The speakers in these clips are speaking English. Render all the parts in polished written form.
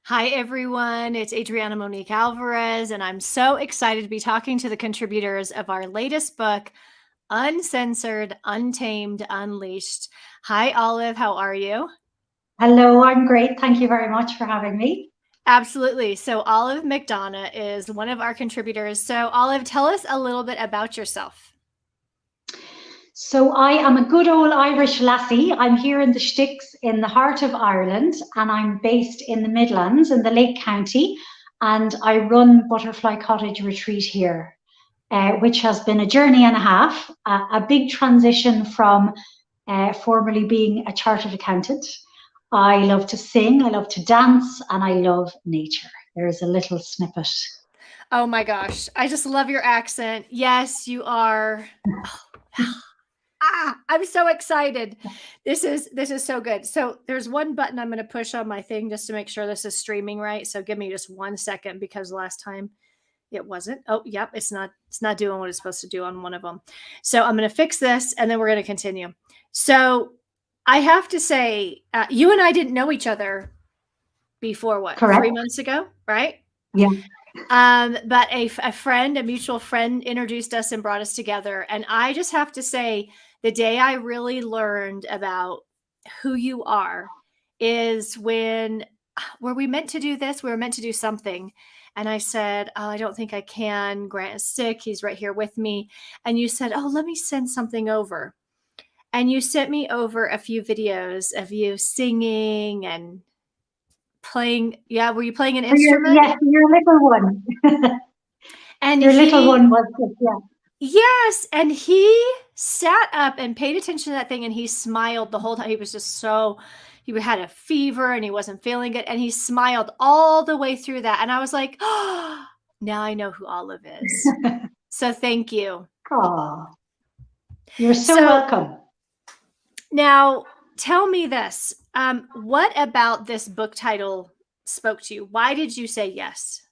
Hi, everyone. It's Adriana Monique Alvarez, and I'm so excited to be talking to the contributors of our latest book, Uncensored, Untamed, Unleashed. Hi, Olive. How are you? Hello, I'm great. Thank you very much for having me. Absolutely. So, Olive MacDonagh is one of our contributors. So, Olive, tell us a little bit about yourself. So I am a good old Irish lassie. I'm here in the sticks in the heart of Ireland, and I'm based in the Midlands in the Lake County, and I run Butterfly Cottage Retreat here, which has been a journey and a half, a big transition from formerly being a chartered accountant. I love to sing, I love to dance, and I love nature. There's a little snippet. Oh my gosh. I just love your accent. Yes, you are. I'm so excited. This is so good. So there's one button I'm going to push on my thing just to make sure this is streaming right. So give me just 1 second because last time it wasn't. Oh, yep, it's not doing what it's supposed to do on one of them. So I'm going to fix this and then we're going to continue. So I have to say, you and I didn't know each other before what, Correct? 3 months ago, right? Yeah. But a friend, a mutual friend, introduced us and brought us together. And I just have to say, the day I really learned about who you are is when were we meant to do this? We were meant to do something. And I said, "Oh, I don't think I can. Grant is sick. He's right here with me." And you said, "Oh, let me send something over." And you sent me over a few videos of you singing and playing. Yeah, were you playing an instrument? Yes, your little one. And Your little he one was, yeah. Yes, and he sat up and paid attention to that thing, and he smiled the whole time. He was just so he had a fever, and he wasn't feeling good, and he smiled all the way through that, and I was like, "Oh, now I know who Olive is." So thank you. Oh, you're so So welcome. now tell me this, what about this book title spoke to you? Why did you say yes?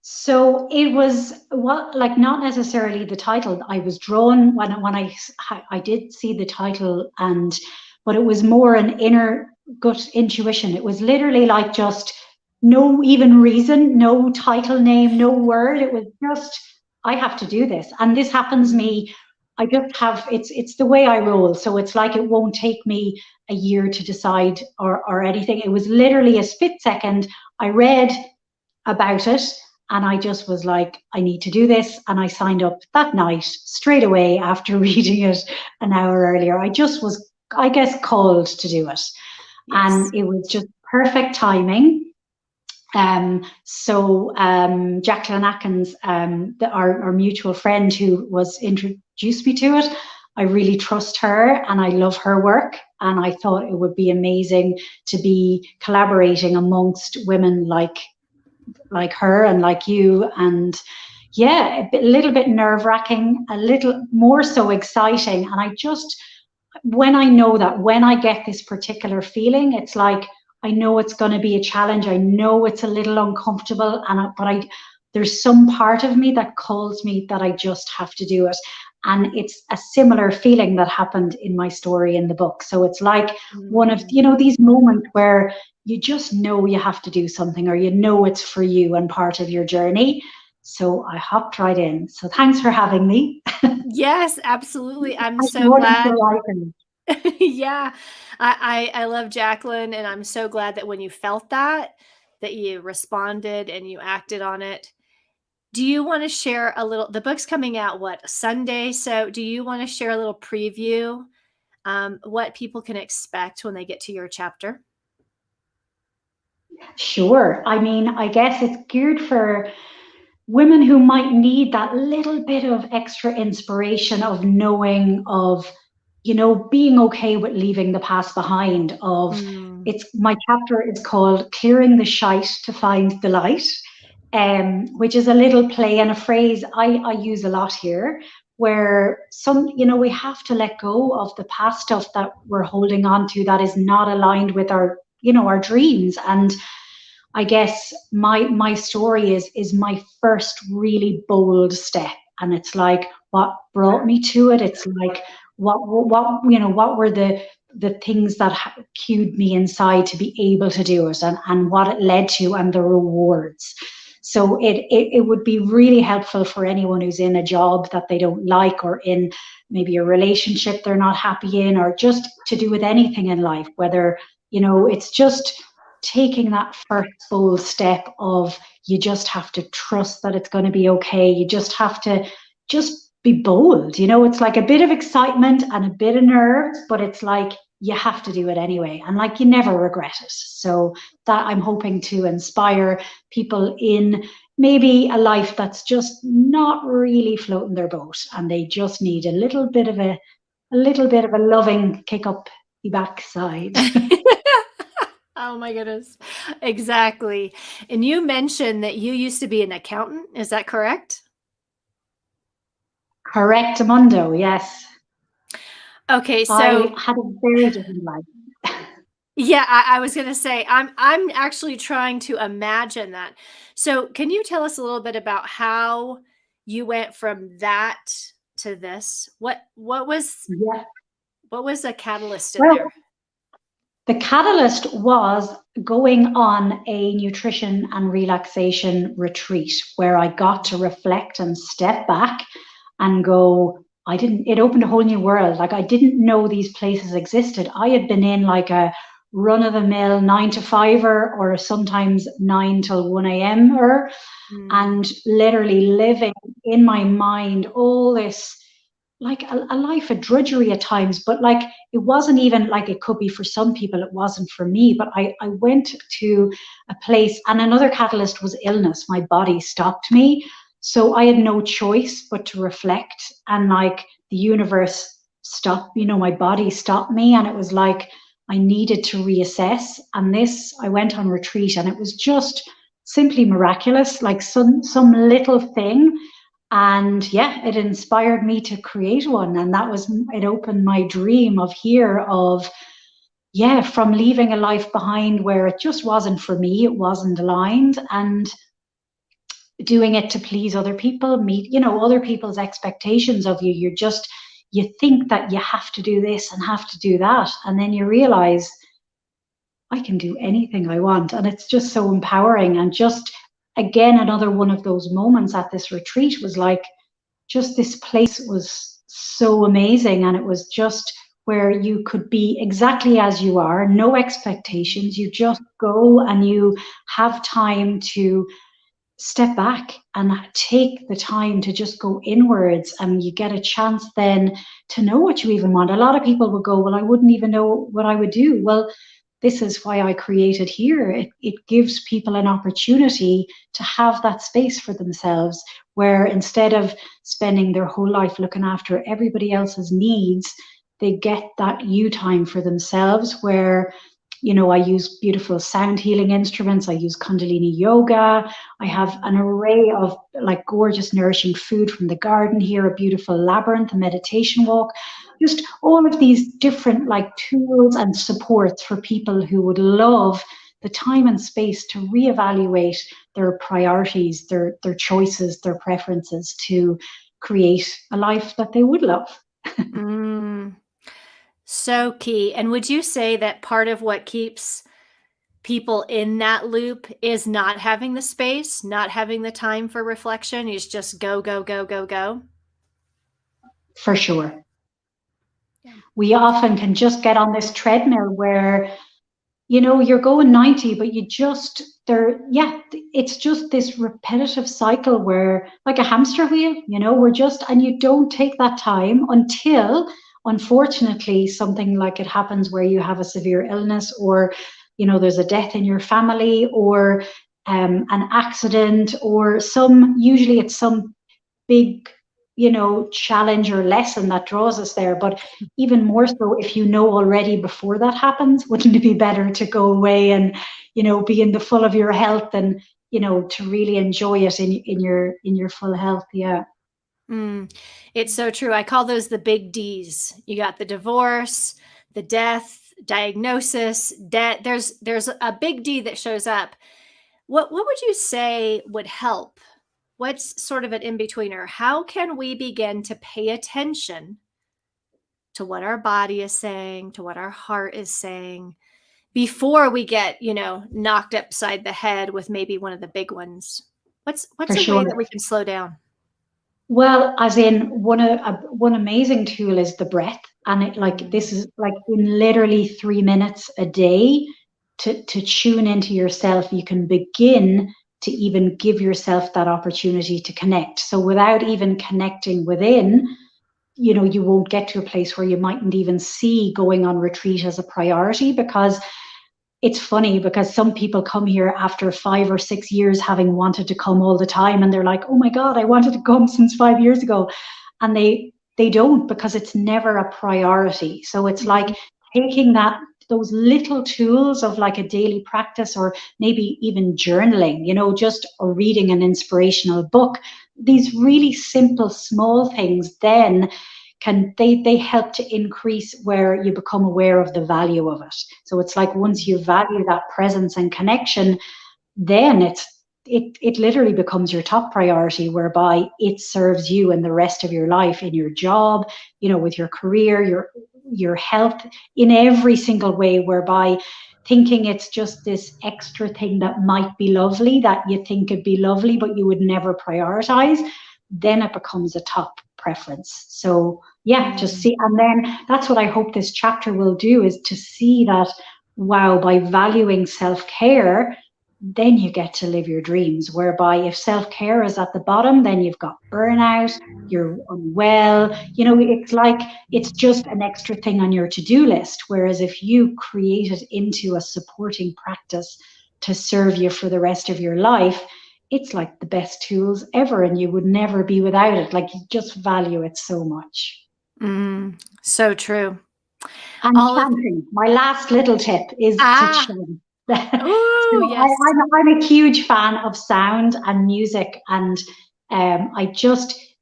So it was what, like, not necessarily the title. I was drawn when I did see the title, and but it was more an inner gut intuition. It was literally like just no even reason, no title name, no word. It was just I have to do this, and this happens me. I just have it's the way I roll. So it's like it won't take me a year to decide or anything. It was literally a split second. I read about it. And I just was like, I need to do this. And I signed up that night straight away after reading it an hour earlier. I just was, I guess, called to do it. Yes. And it was just perfect timing. Jacqueline Atkins, our mutual friend who was introduced me to it, I really trust her and I love her work. And I thought it would be amazing to be collaborating amongst women like her and like you. And yeah, a little bit nerve wracking, a little more so exciting. And I just, when I know that, when I get this particular feeling, it's like, I know it's going to be a challenge. I know it's a little uncomfortable, there's some part of me that calls me that I just have to do it. And it's a similar feeling that happened in my story in the book. So it's like one of, these moments where you just know you have to do something or you know it's for you and part of your journey. So I hopped right in. So thanks for having me. Yes, absolutely. I'm I so wanted to glad. write. Yeah, I love Jacqueline, and I'm so glad that when you felt that you responded and you acted on it. Do you want to share a little? The book's coming out what, Sunday? So do you want to share a little preview, what people can expect when they get to your chapter? Sure. I mean, I guess it's geared for women who might need that little bit of extra inspiration of knowing of, being okay with leaving the past behind. Mm. It's my chapter is called Clearing the Shite to Find the Light, which is a little play and a phrase I use a lot here, where we have to let go of the past stuff that we're holding on to that is not aligned with our dreams. And I guess my story is my first really bold step, and it's like what brought me to it. It's like what were the things that cued me inside to be able to do it, and what it led to, and the rewards. So it would be really helpful for anyone who's in a job that they don't like, or in maybe a relationship they're not happy in, or just to do with anything in life, whether, it's just taking that first bold step of, you just have to trust that it's going to be okay. You just have to just be bold. It's like a bit of excitement and a bit of nerves, but it's like you have to do it anyway. And like, you never regret it. So that I'm hoping to inspire people in maybe a life that's just not really floating their boat, and they just need a little bit of a loving kick up the backside. Oh my goodness. Exactly. And you mentioned that you used to be an accountant. Is that correct? Correctamundo, yes. Okay, I so had a very different life. yeah, I was gonna say I'm actually trying to imagine that. So can you tell us a little bit about how you went from that to this? What was Yeah. a catalyst in Well, there? the catalyst was going on a nutrition and relaxation retreat where I got to reflect and step back and go, it opened a whole new world. Like, I didn't know these places existed. I had been in like a run of the mill 9 to 5 or sometimes 9 till 1 a.m. Mm. and literally living in my mind all this, like a life of drudgery at times, but like, it wasn't even like, it could be for some people, it wasn't for me. But I went to a place, and another catalyst was illness. My body stopped me. So I had no choice but to reflect, and like, the universe stopped, my body stopped me, and it was like, I needed to reassess. And this, I went on retreat, and it was just simply miraculous, like some little thing. And yeah, it inspired me to create one. And it opened my dream of, yeah, from leaving a life behind where it just wasn't for me, it wasn't aligned, and doing it to please other people, meet, other people's expectations of you. You think that you have to do this and have to do that. And then you realize, I can do anything I want. And it's just so empowering. And just, again, another one of those moments at this retreat was like, just this place was so amazing. And it was just where you could be exactly as you are, no expectations. You just go, and you have time to step back and take the time to just go inwards. And you get a chance then to know what you even want. A lot of people would go, well, I wouldn't even know what I would do. Well, this is why I created here. It gives people an opportunity to have that space for themselves, where instead of spending their whole life looking after everybody else's needs, they get that you time for themselves, where, I use beautiful sound healing instruments. I use Kundalini yoga. I have an array of like gorgeous, nourishing food from the garden here, a beautiful labyrinth, a meditation walk, just all of these different like tools and supports for people who would love the time and space to reevaluate their priorities, their choices, their preferences, to create a life that they would love. Mm. So key. And would you say that part of what keeps people in that loop is not having the space, not having the time for reflection, is just go, go, go, go, go? For sure. Yeah. We often can just get on this treadmill where, you're going 90, but yeah, it's just this repetitive cycle where, like a hamster wheel, and you don't take that time until, unfortunately, something like it happens where you have a severe illness, or, there's a death in your family, or an accident, or usually it's some big, challenge or lesson that draws us there. But even more so, if you know already before that happens, wouldn't it be better to go away and, be in the full of your health, and, to really enjoy it in your full health? Yeah. Mm, it's so true. I call those the big D's. You got the divorce, the death, diagnosis, debt. There's a big D that shows up. What would you say would help? What's sort of an in-betweener? How can we begin to pay attention to what our body is saying, to what our heart is saying, before we get, knocked upside the head with maybe one of the big ones? For What's a way sure. that we can slow down? Well, as in one amazing tool is the breath, and this is like in literally 3 minutes a day to tune into yourself. You can begin to even give yourself that opportunity to connect. So without even connecting within, you won't get to a place where you mightn't even see going on retreat as a priority, because it's funny, because some people come here after 5 or 6 years having wanted to come all the time, and they're like, oh my God, I wanted to come since 5 years ago. And they don't, because it's never a priority. So it's like taking those little tools of like a daily practice, or maybe even journaling, or reading an inspirational book. These really simple, small things then they help to increase where you become aware of the value of it. So it's like once you value that presence and connection, then it literally becomes your top priority, whereby it serves you in the rest of your life, in your job, with your career, your health, in every single way, whereby thinking it's just this extra thing that might be lovely, that you think could be lovely, but you would never prioritize, then it becomes a top preference. So yeah, just see. And then that's what I hope this chapter will do, is to see that, wow, by valuing self-care, then you get to live your dreams. Whereby if self-care is at the bottom, then you've got burnout, you're unwell, it's like it's just an extra thing on your to-do list. Whereas if you create it into a supporting practice to serve you for the rest of your life, it's like the best tools ever, and you would never be without it. Like, you just value it so much. So true. And chanting. My last little tip is to chant. Ooh, yes. I'm a huge fan of sound and music, and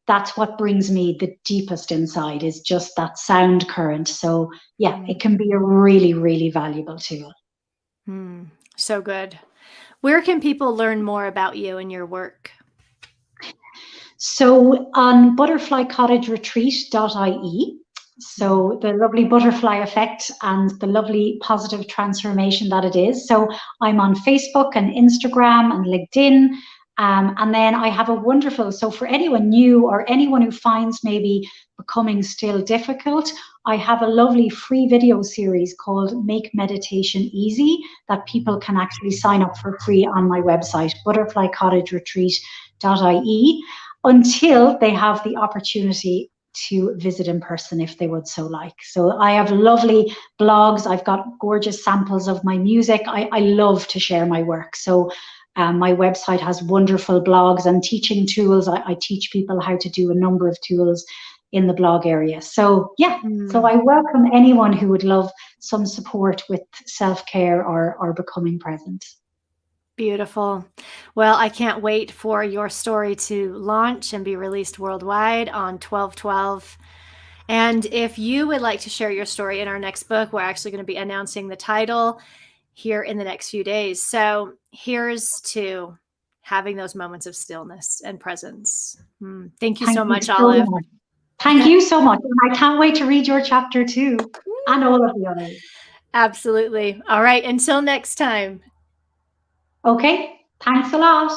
that's what brings me the deepest inside, is just that sound current. So yeah, it can be a really, really valuable tool. So good. Where can people learn more about you and your work? So on butterflycottageretreat.ie. So the lovely butterfly effect and the lovely positive transformation that it is. So I'm on Facebook and Instagram and LinkedIn. And then I have a wonderful, so for anyone new or anyone who finds maybe becoming still difficult, I have a lovely free video series called Make Meditation Easy that people can actually sign up for free on my website, butterflycottageretreat.ie, until they have the opportunity to visit in person, if they would so like. So I have lovely blogs. I've got gorgeous samples of my music. I love to share my work. So my website has wonderful blogs and teaching tools. I teach people how to do a number of tools in the blog area. So yeah, so I welcome anyone who would love some support with self-care or becoming present. Beautiful. Well, I can't wait for your story to launch and be released worldwide on 12/12. And if you would like to share your story in our next book, we're actually going to be announcing the title here in the next few days. So here's to having those moments of stillness and presence. Thank you so much, Olive. Thank you so much. And I can't wait to read your chapter too, and all of the others. Absolutely. All right. Until next time. Okay. Thanks a lot.